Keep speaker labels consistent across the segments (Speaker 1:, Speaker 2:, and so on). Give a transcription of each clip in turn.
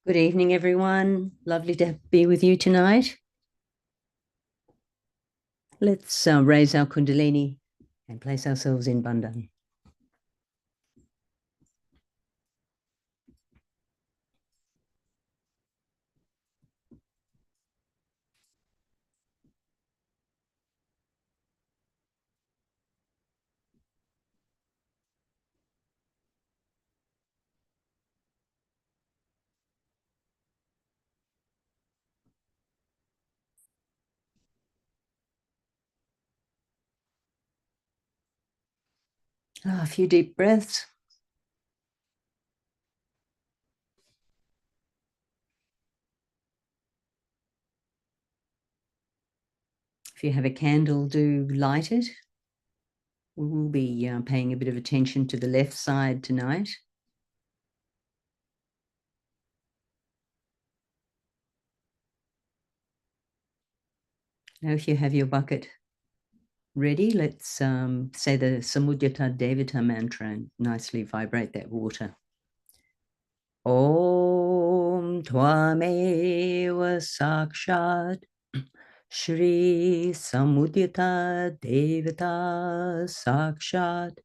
Speaker 1: Good evening, everyone. Lovely to be with you tonight. Let's raise our Kundalini and place ourselves in Bandhan. A few deep breaths. If you have a candle, do light it. We will be paying a bit of attention to the left side tonight. Now, if you have your bucket ready, let's say the Samudhyata Devata mantra and nicely vibrate that water. Om Tvameva Sakshat Shri Samudhyata Devata Sakshat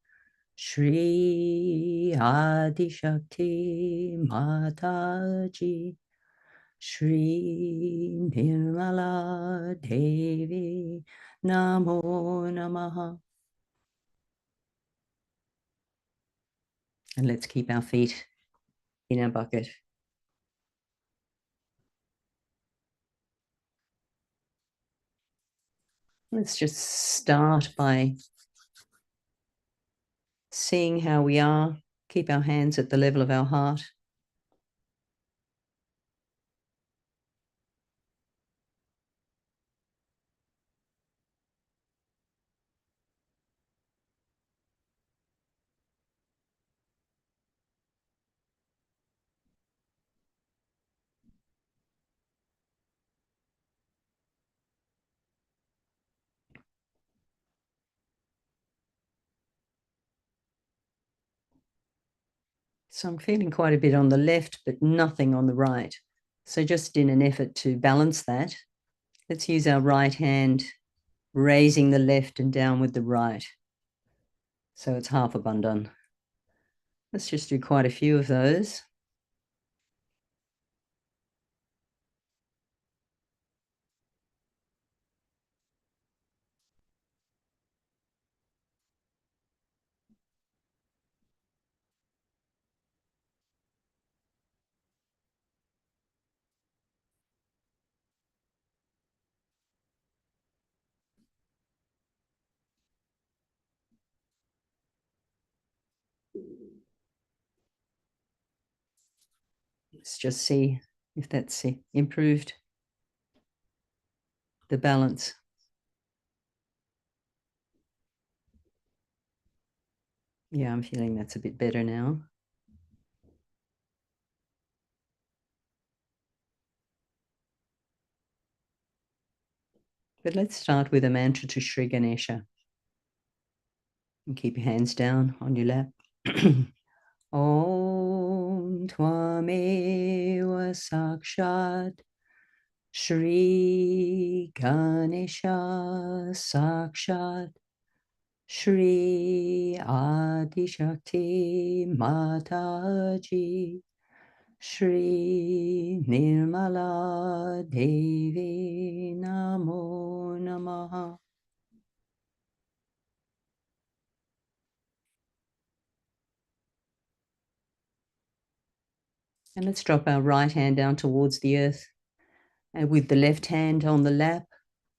Speaker 1: Shri Adi Shakti Mataji Shri Nirmala Devi Namo Namaha. And let's keep our feet in our bucket. Let's just start by seeing how we are. Keep our hands at the level of our heart. So I'm feeling quite a bit on the left, but nothing on the right. So just in an effort to balance that, let's use our right hand, raising the left and down with the right. So it's half a bandhan. Let's just do quite a few of those. Let's just see if that's improved the balance. Yeah, I'm feeling that's a bit better now. But let's start with a mantra to Shri Ganesha. And keep your hands down on your lap. Om Tvameva Sakshat Shri Ganesha Sakshat Shri Adi Shakti Mataji Shri Nirmala Devi Namo Namaha. And let's drop our right hand down towards the earth, and with the left hand on the lap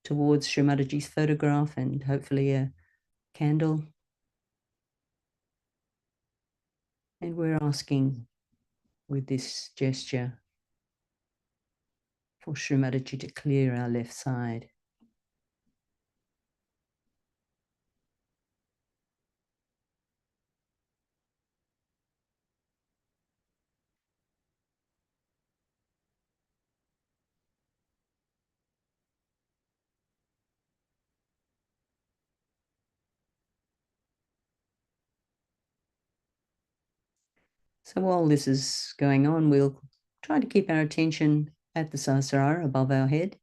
Speaker 1: towards Shri Mataji's photograph and hopefully a candle. And we're asking with this gesture for Shri Mataji to clear our left side. So while this is going on, we'll Try to keep our attention at the Sahasrara above our head.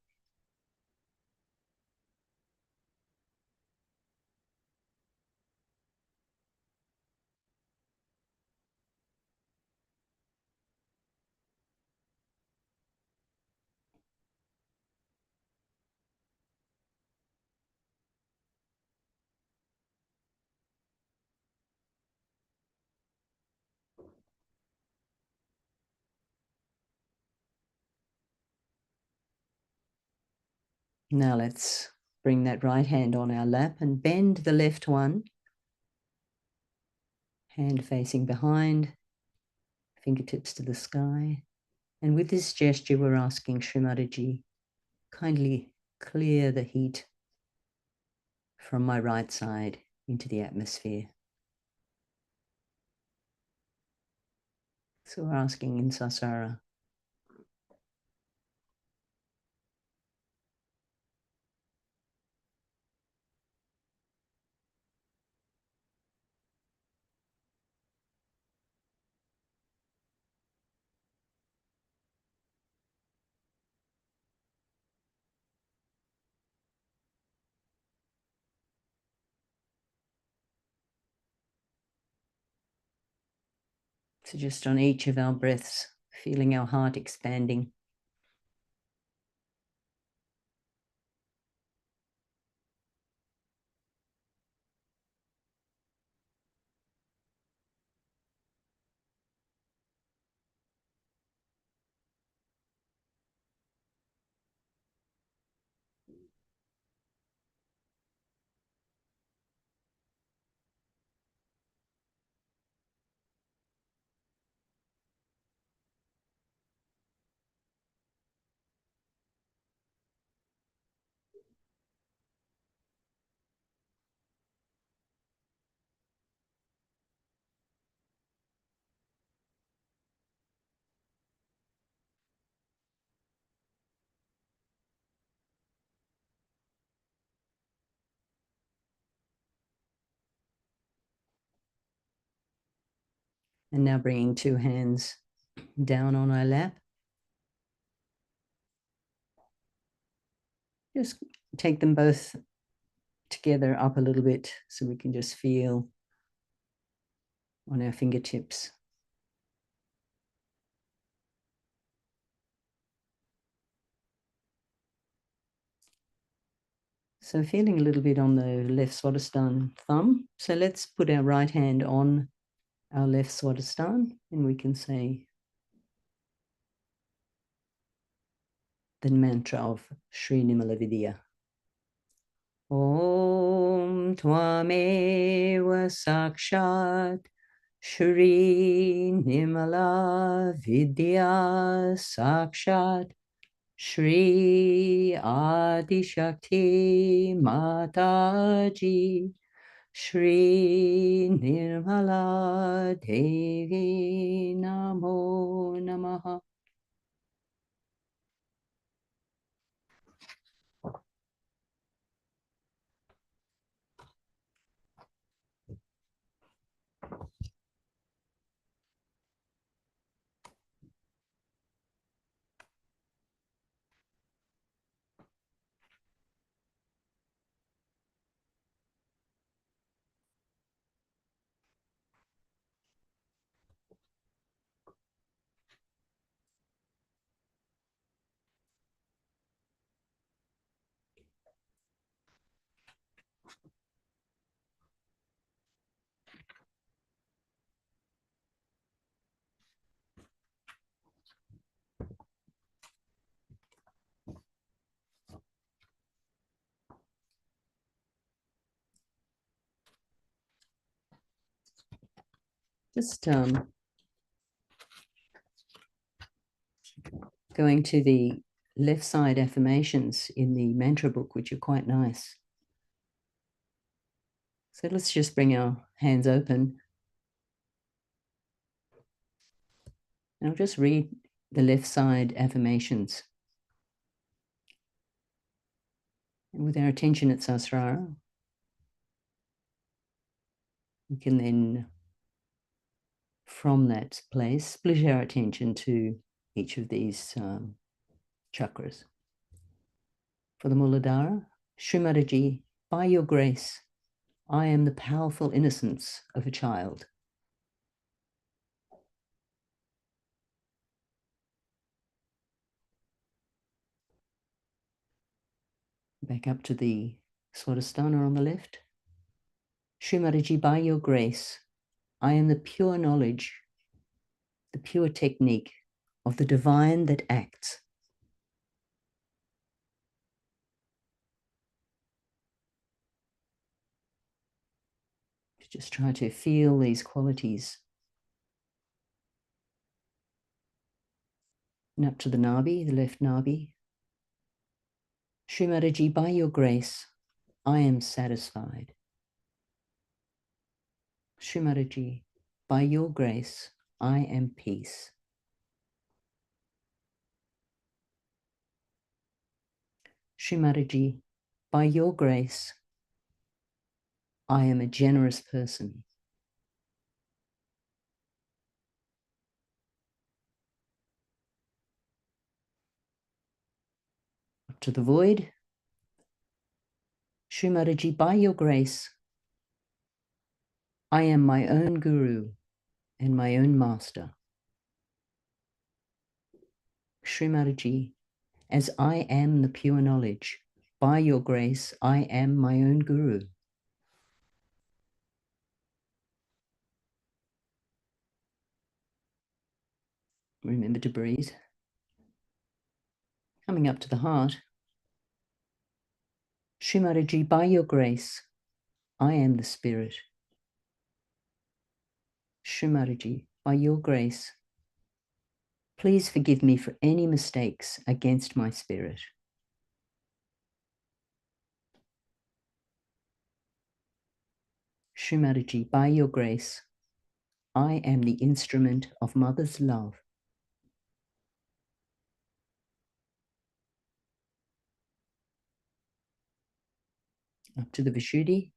Speaker 1: Now let's bring that right hand on our lap and bend the left one, hand facing behind, fingertips to the sky. And with this gesture, we're asking Shri Mataji, kindly clear the heat from my right side into the atmosphere. So we're asking in Sahasrara. So just on each of our breaths, feeling our heart expanding. And now bringing two hands down on our lap. Just take them both together up a little bit so we can just feel on our fingertips. So feeling a little bit on the left Swadhisthana thumb. So let's put our right hand on our left Swadhisthana and we can say the mantra of Shri Nimala Vidya. Om Tvameva Sakshat Shri Nimala Vidya Sakshat Shri Adi Shakti Mataji Shri Nirmala Devi Namo Namaha. Just going to the left side affirmations in the mantra book, which are quite nice. So let's just bring our hands open. And I'll just read the left side affirmations. And with our attention at Sahasrara, we can then, from that place, split our attention to each of these chakras. For the Muladhara, Shri Mataji, by your grace, I am the powerful innocence of a child. Back up to the Swadhisthana on the left. Shri Mataji, by your grace, I am the pure knowledge, the pure technique of the divine that acts. Just try to feel these qualities. And up to the Nabi, the left Nabi. Shri Mataji, by your grace, I am satisfied. Shri Mataji, by your grace, I am peace. Shri Mataji, by your grace, I am a generous person. Up to the void. Shri Mataji, by your grace, I am my own guru and my own master. Shri Mataji, as I am the pure knowledge, by your grace, I am my own guru. Remember to breathe. Coming up to the heart. Shri Mataji, by your grace, I am the spirit. Shri Mataji, by your grace, please forgive me for any mistakes against my spirit. Shri Mataji, by your grace, I am the instrument of Mother's love. Up to the Vishuddhi.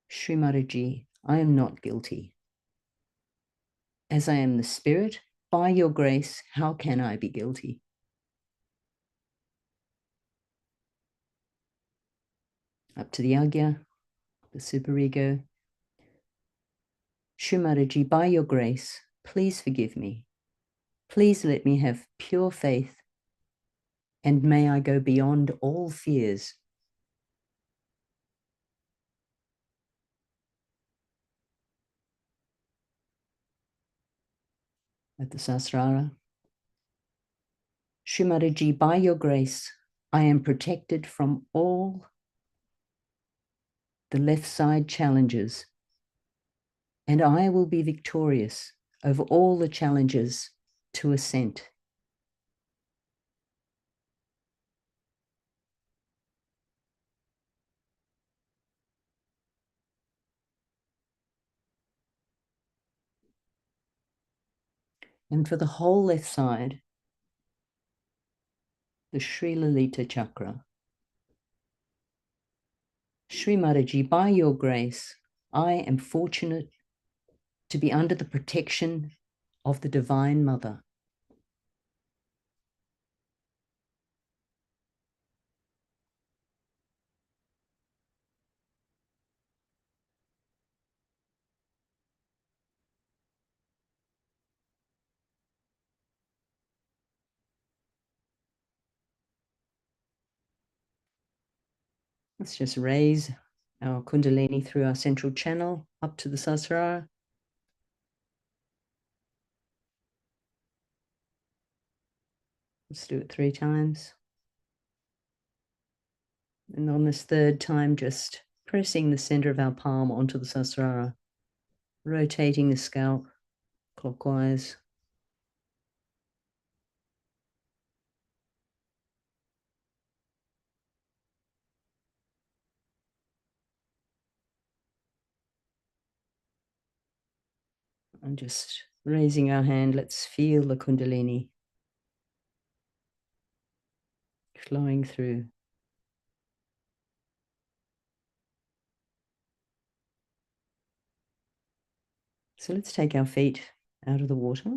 Speaker 1: Shri Mataji, I am not guilty. As I am the spirit, by your grace, how can I be guilty? Up to the Agya, the superego. Shri Mataji, by your grace, please forgive me. Please let me have pure faith, and may I go beyond all fears. At the Sahasrara. Shri Mataji, by your grace, I am protected from all the left side challenges, and I will be victorious over all the challenges to ascent. And for the whole left side, the Sri Lalita chakra. Shri Mataji, by your grace, I am fortunate to be under the protection of the Divine Mother. Let's just raise our Kundalini through our central channel up to the Sahasrara. Let's do it 3 times. And on this 3rd time, just pressing the center of our palm onto the Sahasrara, rotating the scalp clockwise. And just raising our hand, let's feel the Kundalini flowing through. So let's take our feet out of the water.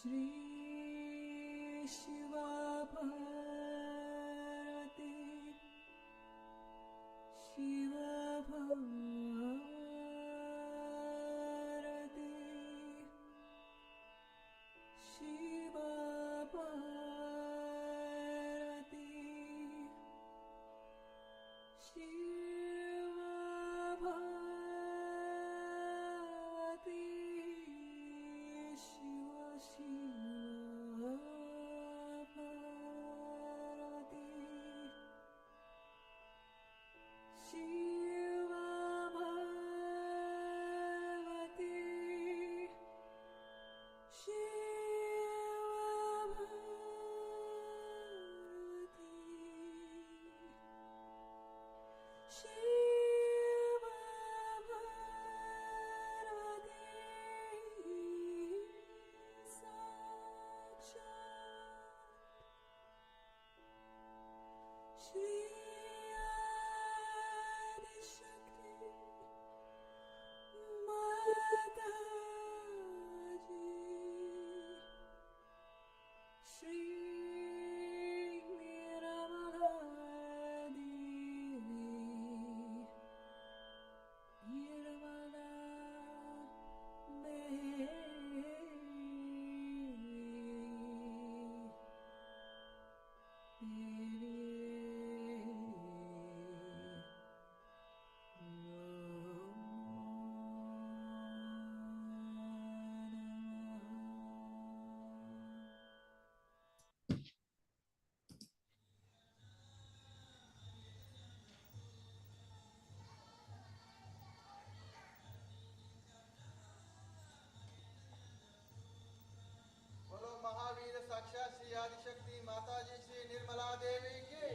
Speaker 2: Shri Shiva Bharati Shiva Bharati Shiva Bharati Shiva Bharati Shiva Shiva Bharati Shiva Bharati Shiva Bharati Shiva Bharati Sakshat Shri Adi Shakti Mataji Shri Nirmala
Speaker 3: बोलो महावीर साक्षात श्री आदिशक्ति माता जी श्री निर्मला देवी की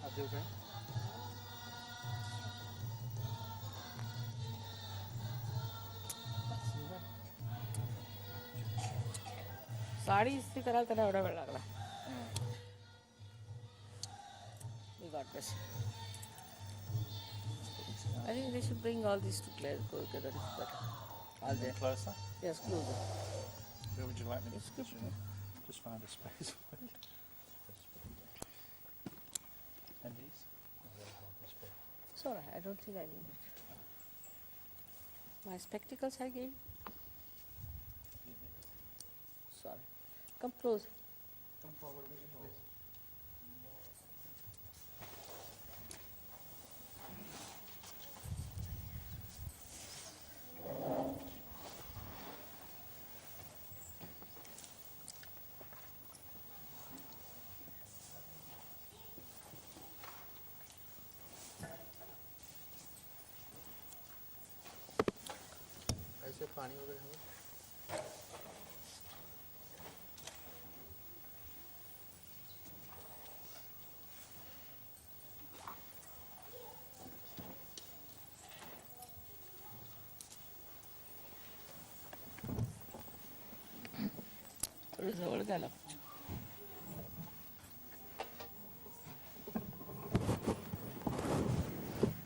Speaker 3: आप देख रहे हैं
Speaker 4: साडी इस्त्री करायला त्याला एवढा वेळ लागला. We got this. I think they should bring all these together. It's better. All there.
Speaker 5: Closer?
Speaker 4: Yes, closer.
Speaker 5: Where would you like me to
Speaker 4: It's
Speaker 5: sit?
Speaker 4: good.
Speaker 5: Just find a space. And these?
Speaker 4: It's all right. I don't think I need it. My spectacles I gave. Sorry. Come close.
Speaker 3: come forward with it please ऐसे पानी वगैरह है
Speaker 4: थोडं जवळ घ्यायला.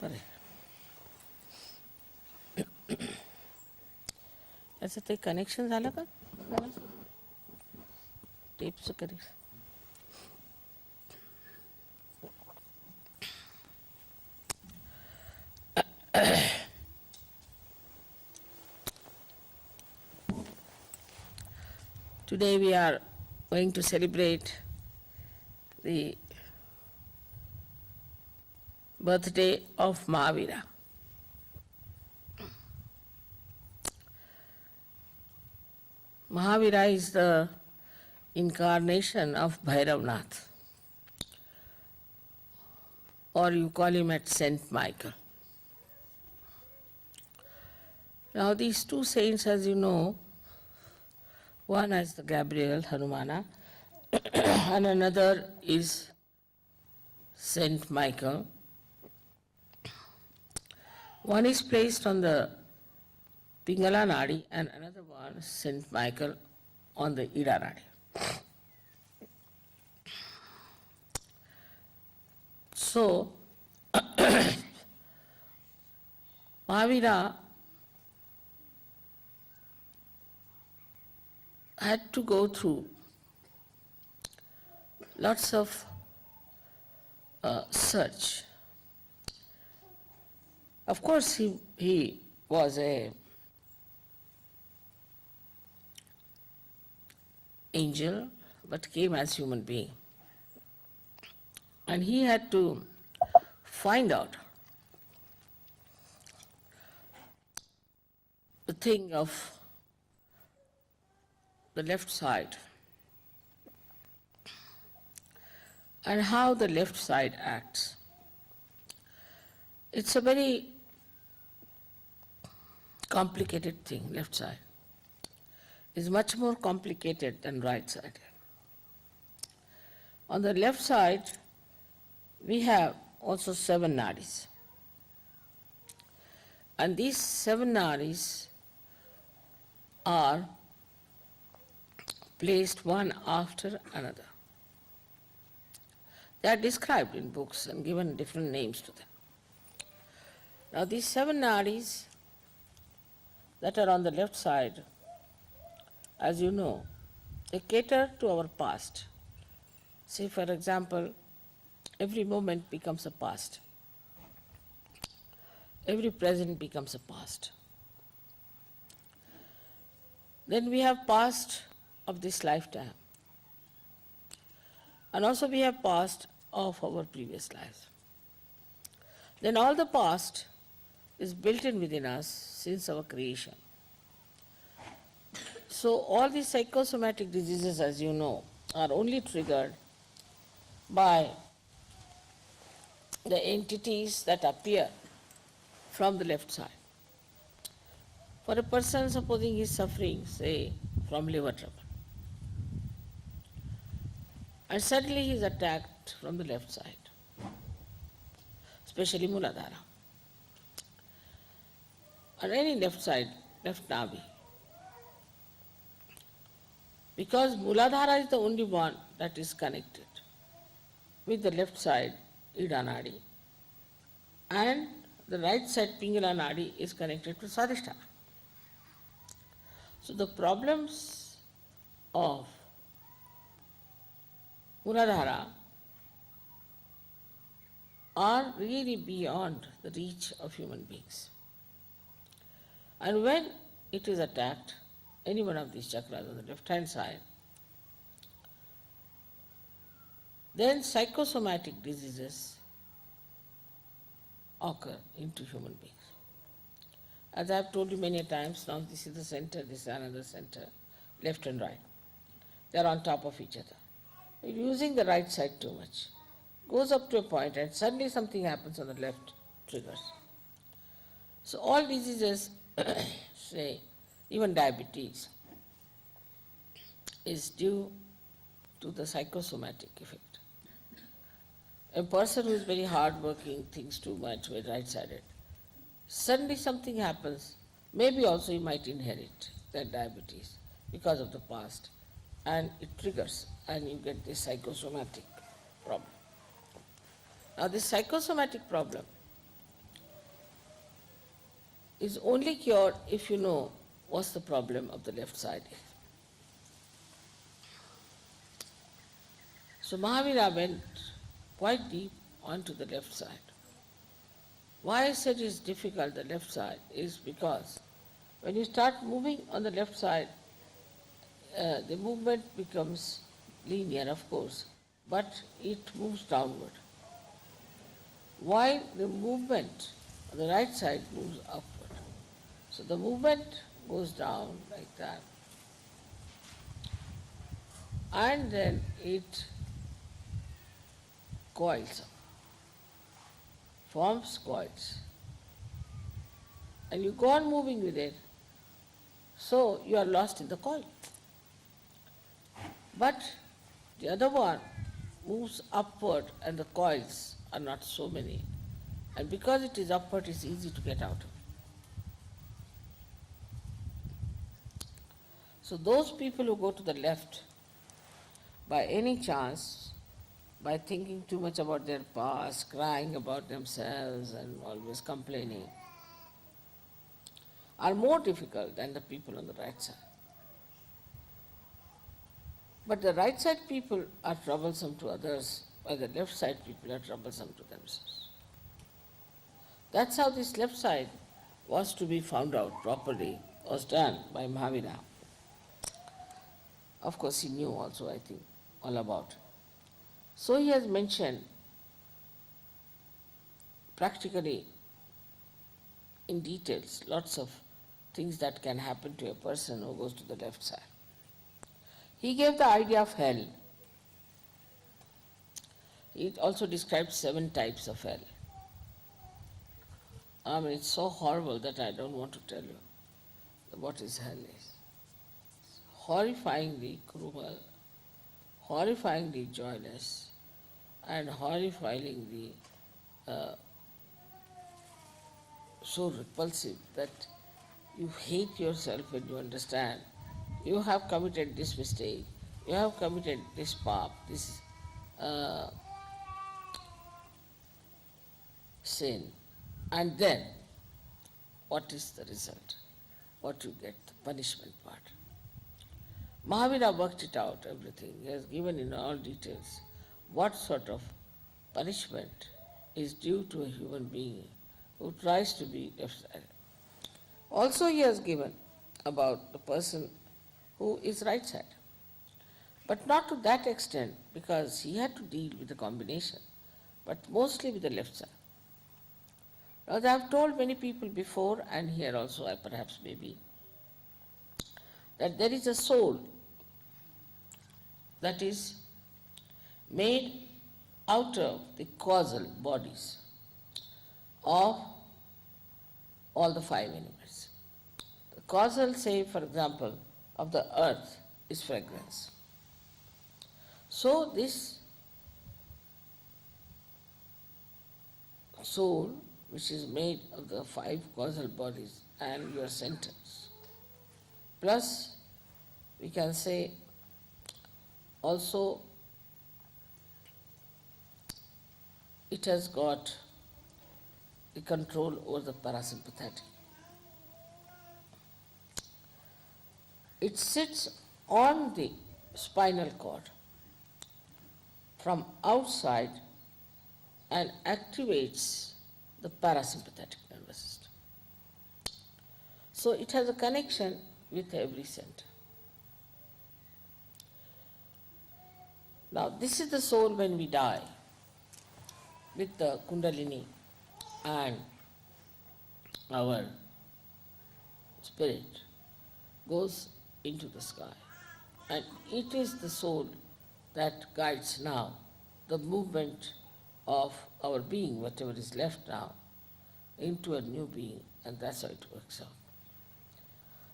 Speaker 4: बरं. याचं ते कनेक्शन झालं का? टेपचं connection. Today we are going to celebrate the birthday of Mahavira. Mahavira is the incarnation of Bhairavnath, or you call him at Saint Michael. Now these two saints, as you know, one is the Gabriel Hanumana and another is Saint Michael. One is placed on the Pingala Nadi and another one, Saint Michael, on the Ida Nadi. So, Mahavira had to go through lots of search. Of course, he was a angel, but came as human being. And he had to find out the thing of the left side and how the left side acts. It's a very complicated thing, left side. It's much more complicated than right side. On the left side, we have also 7 nadis. And these 7 nadis are placed one after another. They are described in books and given different names to them. Now these 7 nadis that are on the left side, as you know, they cater to our past. Say, for example, every moment becomes a past. Every present becomes a past. Then we have past of this lifetime. And also we have past of our previous lives. Then all the past is built in within us since our creation. So all these psychosomatic diseases, as you know, are only triggered by the entities that appear from the left side. For a person, supposing he is suffering, say, from liver trouble, and suddenly he is attacked from the left side, especially Muladhara, or any left side, left navi. Because Muladhara is the only one that is connected with the left side, Ida Nadi, and the right side, Pingala Nadi, is connected to Swadhisthana. So the problems of Muladhara are really beyond the reach of human beings. And when it is attacked, any one of these chakras on the left-hand side, then psychosomatic diseases occur into human beings. As I have told you many times, now this is the center, this is another center, left and right. They are on top of each other. If using the right side too much, goes up to a point and suddenly something happens on the left, triggers. So all diseases, say, even diabetes, is due to the psychosomatic effect. A person who is very hard-working, thinks too much, very right-sided, suddenly something happens, maybe also he might inherit that diabetes because of the past, and it triggers, and you get this psychosomatic problem. Now this psychosomatic problem is only cured if you know what's the problem of the left side is. So Mahavira went quite deep onto the left side. Why I said it's difficult, the left side, is because when you start moving on the left side, the movement becomes linear, of course, but it moves downward. While the movement on the right side moves upward. So the movement goes down like that, and then it coils up, forms coils, and you go on moving with it, so you are lost in the coil. But the other one moves upward and the coils are not so many, and because it is upward, it's easy to get out of. So those people who go to the left, by any chance, by thinking too much about their past, crying about themselves and always complaining, are more difficult than the people on the right side. But the right side people are troublesome to others, while the left side people are troublesome to themselves. That's how this left side was to be found out properly, was done by Mahavira. Of course, he knew also, I think, all about it. So he has mentioned practically in details lots of things that can happen to a person who goes to the left side. He gave the idea of hell. He also described 7 types of hell. I mean, it's so horrible that I don't want to tell you what is hell is. It's horrifyingly cruel, horrifyingly joyless, and horrifyingly so repulsive that you hate yourself when you understand you have committed this mistake, you have committed this path, this sin, and then what is the result? What you get, the punishment part. Mahavira worked it out, everything. He has given in all details what sort of punishment is due to a human being who tries to be left-sided. Also he has given about the person who is right-sided, but not to that extent, because he had to deal with the combination, but mostly with the left side. Now, I have told many people before, and here also I perhaps maybe, that there is a soul that is made out of the causal bodies of all the 5 elements. The causal, say for example, of the earth is fragrance. So this soul, which is made of the 5 causal bodies and your sentence, plus we can say also it has got the control over the parasympathetic. It sits on the spinal cord from outside and activates the parasympathetic nervous system. So it has a connection with every center. Now this is the soul when we die, with the Kundalini and our spirit goes into the sky. And it is the soul that guides now the movement of our being, whatever is left now, into a new being, and that's how it works out.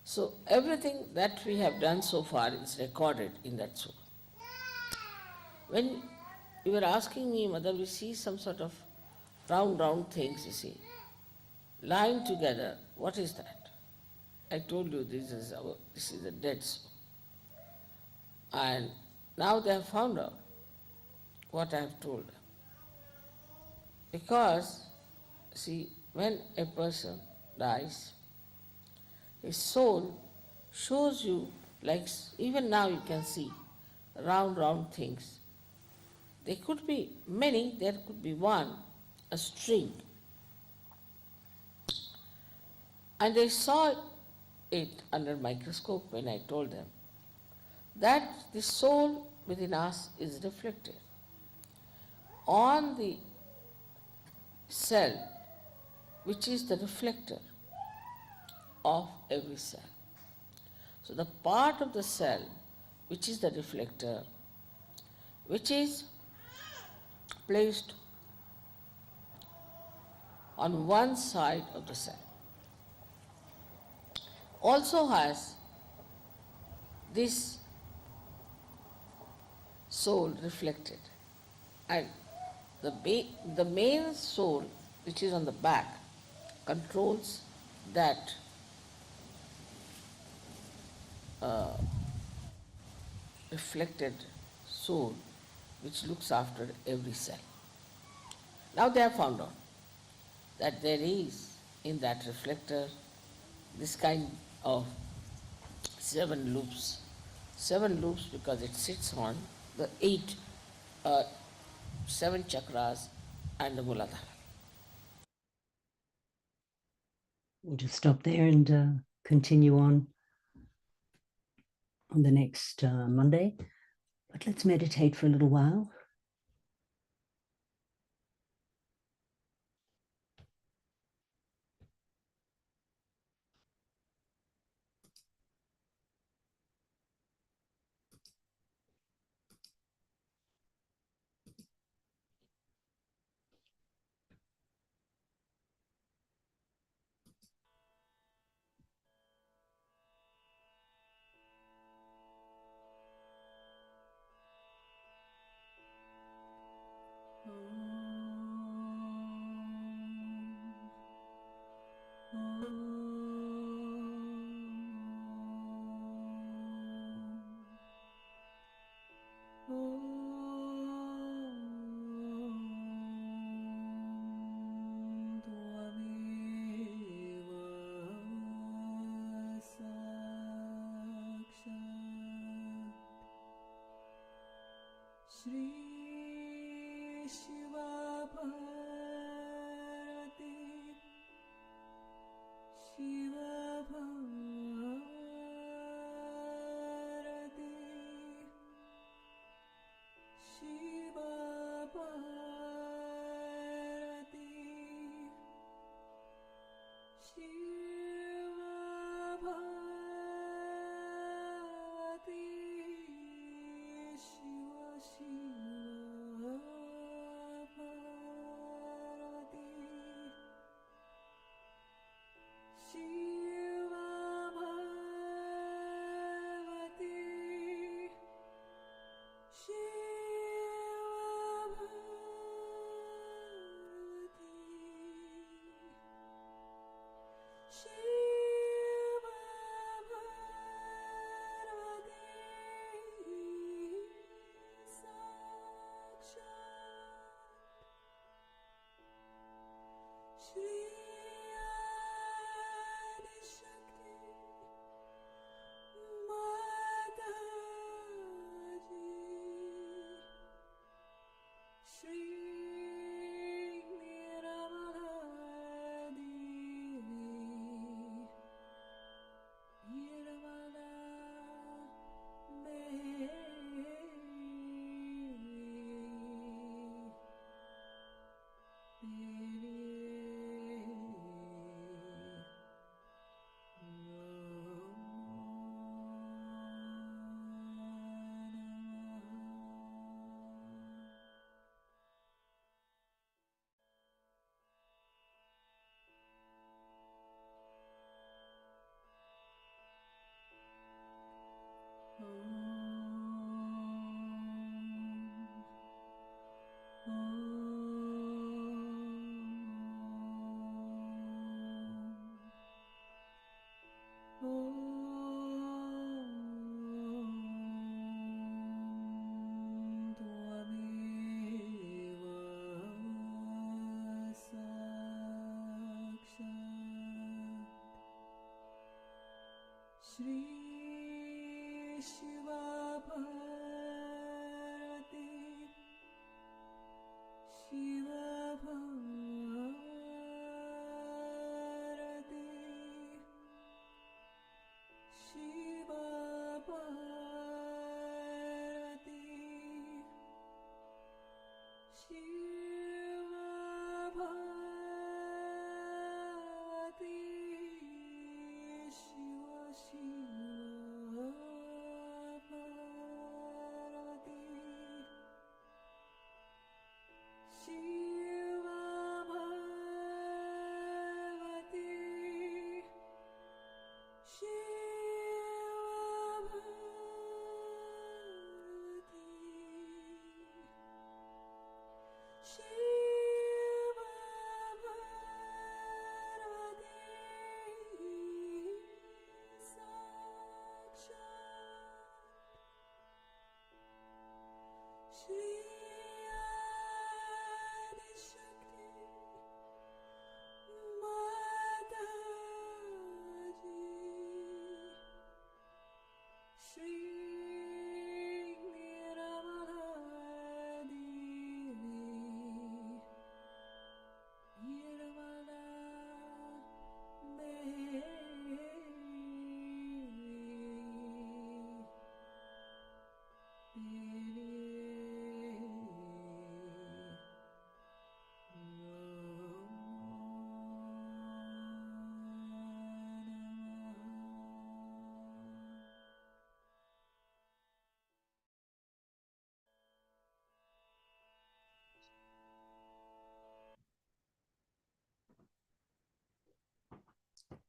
Speaker 4: So everything that we have done so far is recorded in that soul. When you were asking me, Mother, we see some sort of round things, you see, lying together. What is that? I told you this is a dead soul. And now they have found out what I have told them. Because, see, when a person dies, his soul shows you, like even now you can see, round things. There could be many, there could be one, a string. And they saw it under microscope when I told them that the soul within us is reflected on the cell, which is the reflector of every cell. So the part of the cell which is the reflector, which is placed on one side of the cell, also has this soul reflected, and the main soul, which is on the back, controls that reflected soul which looks after every cell. Now they have found out that there is in that reflector this kind of 7 loops. 7 loops because it sits on the 7 chakras and the Muladhara.
Speaker 1: We'll just stop there and continue on the next Monday. But let's meditate for a little while.
Speaker 2: Shri Shiva Bharati Shiva Bharati Shiva Bharati Shiva Bharati Shiva Shiva Bharati Shiva Bharati Shiva Bharati Shiva Bharati Sakshat Shri Adi Shakti Mataji Shri Shri Shiva Bharati Shiva Bharati Shiva Bharati Shiva Bharati Shiva Shiva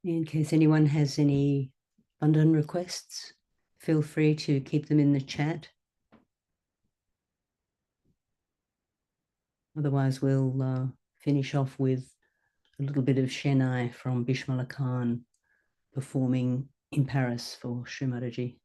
Speaker 1: In case anyone has any bundle requests, feel free to keep them in the chat. Otherwise, we'll finish off with a little bit of Chennai from Bishmala Khan performing in Paris for Shri Mataji.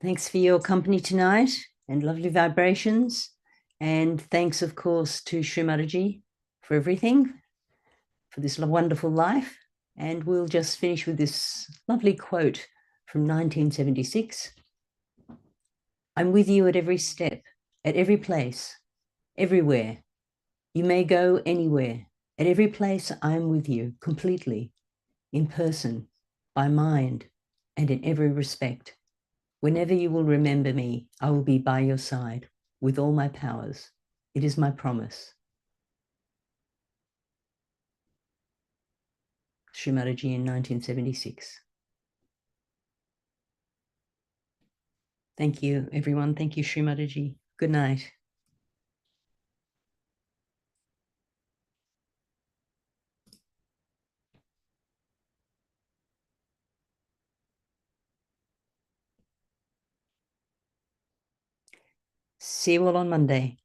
Speaker 1: Thanks for your company tonight and lovely vibrations. And thanks, of course, to Shri Mataji for everything, for this wonderful life. And we'll just finish with this lovely quote from 1976. I'm with you at every step, at every place, everywhere. You may go anywhere. At every place, I'm with you completely, in person, by mind, and in every respect. Whenever you will remember me, I will be by your side with all my powers. It is my promise. Shri Mataji in 1976. Thank you, everyone. Thank you, Shri Mataji. Good night. See you all on Monday.